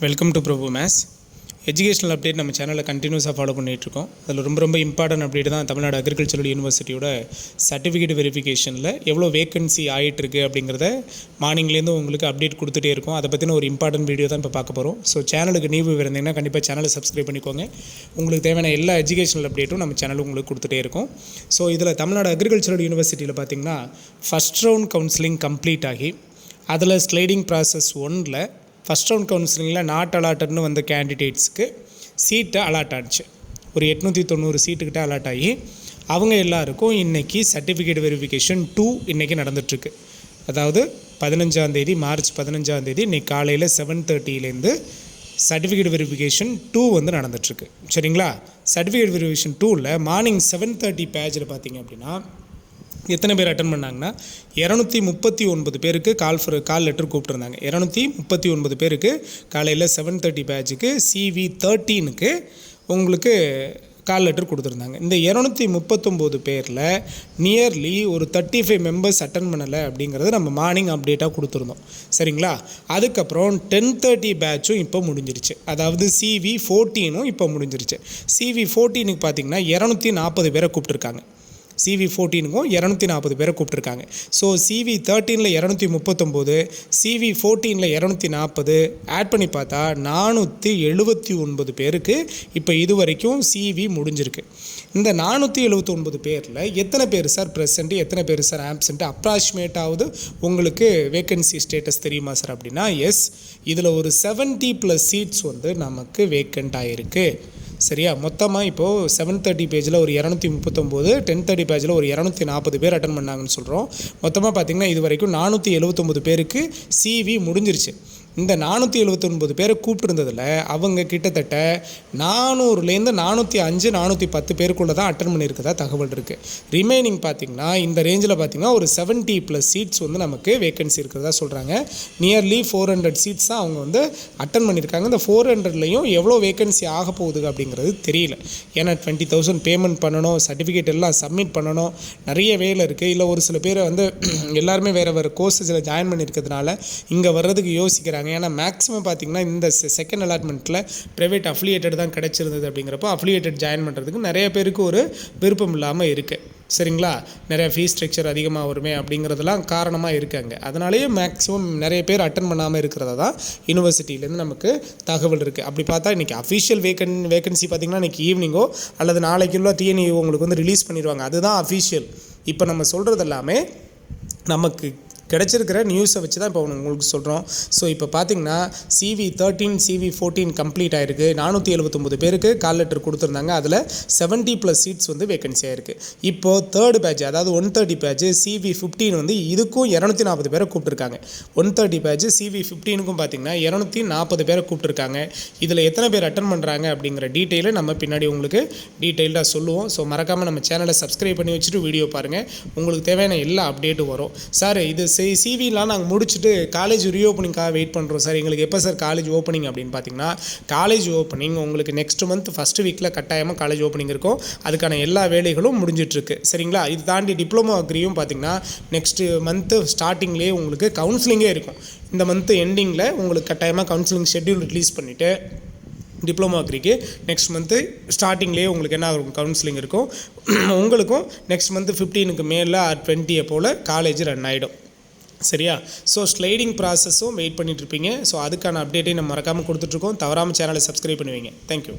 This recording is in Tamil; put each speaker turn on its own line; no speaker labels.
Welcome to Prabhu maths. Educational update நம்ம சேனலில் கண்டினியூஸாக ஃபாலோ பண்ணிகிட்ருக்கோம். அதில் ரொம்ப இம்பார்ட்டன்ட் அப்டேட் தான் தமிழ்நாடு அக்ரிகல்ச்சரல் யூனிவர்சிட்டியோட சர்டிஃபிகேட் வெரிஃபிகேஷனில் எவ்வளோ வேகன்சி ஆகிட்டுருக்கு அப்படிங்கிறத மார்னிங்லேருந்து உங்களுக்கு அப்டேட் கொடுத்துட்டே இருக்கும். அதை பற்றின ஒரு இம்பார்ட்டன்ட் வீடியோ தான் இப்போ பார்க்க போகிறோம். ஸோ சேனலுக்கு நியூ இருந்தீங்கன்னா கண்டிப்பாக சேனலை சப்ஸ்கிரைப் பண்ணிக்கோங்க. உங்களுக்கு தேவையான எல்லா எஜுகேஷனல் அப்டேட்டும் நம்ம சேனல் உங்களுக்கு கொடுத்துட்டே இருக்கும். ஸோ இதில் தமிழ்நாடு அக்ரிகல்ச்சரல் யூனிவர்சிட்டியில் பார்த்திங்கன்னா ஃபஸ்ட் ரவுண்ட் கவுன்சிலிங் கம்ப்ளீட் ஆகி அதில் ஸ்லைடிங் ப்ராசஸ் 1ல் ஃபஸ்ட் ரவுண்ட் கவுன்சிலிங்கில் நாட் அலாட்டட்னு வந்த கேண்டிடேட்ஸுக்கு சீட்டை அலாட் ஆகிடுச்சு. ஒரு 890 சீட்டுக்கிட்ட அலாட் ஆகி அவங்க எல்லாருக்கும் இன்றைக்கி சர்டிஃபிகேட் வெரிஃபிகேஷன் 2 இன்றைக்கி நடந்துகிட்ருக்கு. அதாவது 15ஆம் தேதி மார்ச் 15ஆம் தேதி இன்றைக்கி காலையில் 7:30 சர்டிஃபிகேட் வெரிஃபிகேஷன் 2 வந்து நடந்துகிட்ருக்கு. சரிங்களா? சர்டிஃபிகேட் வெரிஃபிகேஷன் 2ல் மார்னிங் 7:30 பேஜில் பார்த்திங்க அப்படின்னா எத்தனை பேர் அட்டன் பண்ணாங்கன்னா 239 பேருக்கு கால் லெட்டர் கூப்பிட்ருந்தாங்க. 239 பேருக்கு காலையில் 7:30 பேட்சுக்கு CV13க்கு உங்களுக்கு கால் லெட்டர் கொடுத்துருந்தாங்க. இந்த 239 பேரில் நியர்லி ஒரு 35 மெம்பர்ஸ் அட்டன் பண்ணலை அப்படிங்கிறது நம்ம மார்னிங் அப்டேட்டாக கொடுத்துருந்தோம். சரிங்களா? அதுக்கப்புறம் 10:30 பேட்சும் இப்போ முடிஞ்சிருச்சு. அதாவது CV14ம் இப்போ முடிஞ்சிருச்சு. CV14க்கு பார்த்திங்கன்னா 240 பேரை கூப்பிட்ருக்காங்க. CV14க்கும் 240 பேரை கூப்பிட்ருக்காங்க. ஸோ CV13ல் 239, CV14ல் 240 ஆட் பண்ணி பார்த்தா 479 பேருக்கு இப்போ இது வரைக்கும் CV முடிஞ்சிருக்கு. இந்த 479 பேரில் எத்தனை பேர் சார் ப்ரெசென்ட்டு, எத்தனை பேர் சார் ஆப்சென்ட்டு, அப்ராக்சிமேட்டாவது உங்களுக்கு வேக்கன்சி ஸ்டேட்டஸ் தெரியுமா சார் அப்படின்னா எஸ், இதில் ஒரு 70+ சீட்ஸ் வந்து நமக்கு வேக்கண்ட் ஆகிருக்கு. சரியா? மொத்தமாக இப்போது 7:30 பேஜில் ஒரு 239, 10:30 பேஜில் ஒரு 240 பேர் அட்டன் பண்ணாங்கன்னு சொல்கிறோம். மொத்தமாக பார்த்திங்கன்னா இது வரைக்கும் 479 பேருக்கு CV முடிஞ்சிருச்சு. இந்த 479 பேரை கூப்பிட்டுருந்ததில் அவங்க கிட்டத்தட்ட 400லேருந்து 405, 410 பேருக்குள்ளே தான் அட்டன் பண்ணியிருக்கதா தகவல் இருக்குது. ரிமைனிங் பார்த்திங்கன்னா இந்த ரேஞ்சில் பார்த்திங்கன்னா ஒரு 70+ சீட்ஸ் வந்து நமக்கு வேக்கன்சி இருக்கிறதா சொல்கிறாங்க. நியர்லி 400 சீட்ஸ் தான் அவங்க வந்து அட்டன் பண்ணியிருக்காங்க. இந்த 400லையும் எவ்வளோ வேக்கன்சி ஆக போகுது அப்படிங்கிறது தெரியல. ஏன்னா 20,000 பேமெண்ட் பண்ணணும், சர்டிஃபிகேட் எல்லாம் சப்மிட் பண்ணணும், நிறைய வேலை இருக்குது. இல்லை ஒரு சில பேர் வந்து எல்லாருமே வேறு கோர்ஸஸில் ஜாயின் பண்ணியிருக்கிறதுனால இங்கே வர்றதுக்கு யோசிக்கிறாங்க. ஏன்னா மேக்ஸிமம் பார்த்திங்கன்னா இந்த செகண்ட் அலாட்மெண்ட்டில் ப்ரைவேட் அஃபிலியேட்டட் தான் கிடச்சிருந்தது. அப்படிங்கிறப்போ அஃபிலியேட்டட் ஜாயின் பண்ணுறதுக்கு நிறைய பேருக்கு ஒரு விருப்பம் இல்லாமல் இருக்குது. சரிங்களா? நிறைய ஃபீஸ் ஸ்ட்ரக்சர் அதிகமாக வருமே அப்படிங்கிறதுலாம் காரணமாக இருக்காங்க. அதனாலேயே மேக்ஸிமம் நிறைய பேர் அட்டன் பண்ணாமல் இருக்கிறதா தான் யூனிவர்சிட்டியிலேருந்து நமக்கு தகவல் இருக்குது. அப்படி பார்த்தா இன்றைக்கி அஃபிஷியல் வேக்கன்சி பார்த்திங்கன்னா இன்றைக்கி ஈவினிங்கோ அல்லது நாளைக்குள்ள TNAU உங்களுக்கு வந்து ரிலீஸ் பண்ணிடுவாங்க. அதுதான் அஃபிஷியல். இப்போ நம்ம சொல்கிறது எல்லாமே நமக்கு கிடச்சிருக்கிற நியூஸை வச்சு தான் இப்போ உங்களுக்கு சொல்கிறோம். ஸோ இப்போ பார்த்திங்கன்னா CV13 CV14 கம்ப்ளீட் ஆகிருக்கு. 479 பேருக்கு கால் லெட்டர் கொடுத்துருந்தாங்க. அதில் 70+ சீட்ஸ் வந்து வேகன்சி ஆகிருக்கு. இப்போது தேர்ட் பேட்ச், அதாவது 130 பேட்ச் CV15 வந்து இதுக்கும் 240 பேரை கூப்பிட்ருக்காங்க. 130 பேட்ச் CV15க்கும் பார்த்திங்கன்னா 240 பேரை கூப்பிட்ருக்காங்க. இதில் எத்தனை பேர் அட்டன் பண்ணுறாங்க அப்படிங்கிற டீட்டெயிலை நம்ம பின்னாடி உங்களுக்கு டீட்டெயில்டாக சொல்லுவோம். ஸோ மறக்காமல் நம்ம சேனலை சப்ஸ்கிரைப் பண்ணி வச்சுட்டு வீடியோ பாருங்கள். உங்களுக்கு தேவையான எல்லா அப்டேட்டும் வரும். சார் இது CVலாம் நாங்கள் முடிச்சுட்டு காலேஜ் ரீஓப்பனிங்காக வெயிட் பண்ணுறோம் சார், எங்களுக்கு எப்போ சார் காலேஜ் ஓப்பனிங் அப்படின்னு பார்த்தீங்கன்னா காலேஜ் ஓப்பனிங் உங்களுக்கு நெக்ஸ்ட் மந்த் ஃபஸ்ட்டு வீக்கில் கட்டாயமாக காலேஜ் ஓப்பனிங் இருக்கும். அதுக்கான எல்லா வேலைகளும் முடிஞ்சிட்ருக்கு. சரிங்களா? இது தாண்டி டிப்ளமோ அக்ரியும் பார்த்திங்கன்னா நெக்ஸ்ட்டு மந்த்து ஸ்டார்டிங்லேயே உங்களுக்கு கவுன்சிலிங்கே இருக்கும். இந்த மந்த்து எண்டிங்கில் உங்களுக்கு கட்டாயமாக கவுன்சிலிங் ஷெட்யூல் ரிலீஸ் பண்ணிவிட்டு டிப்ளமோ அக்ரிக்கு நெக்ஸ்ட் மந்த்து ஸ்டார்டிங்லேயே உங்களுக்கு என்ன இருக்கும், கவுன்சிலிங் இருக்கும். உங்களுக்கும் நெக்ஸ்ட் மந்த்து 15க்கு மேலே 20 போல் காலேஜ் ரன் ஆகிடும். சரியா? ஸோ ஸ்லைடிங் ப்ராசஸும் வெயிட் பண்ணிகிட்ருப்பீங்க. ஸோ அதுக்கான அப்டேட்டையும் நம்ம மறக்காமல் கொடுத்துட்ருக்கோம். தவறாமல் சேனலை சப்ஸ்கிரைப் பண்ணுவீங்க. தேங்க்யூ.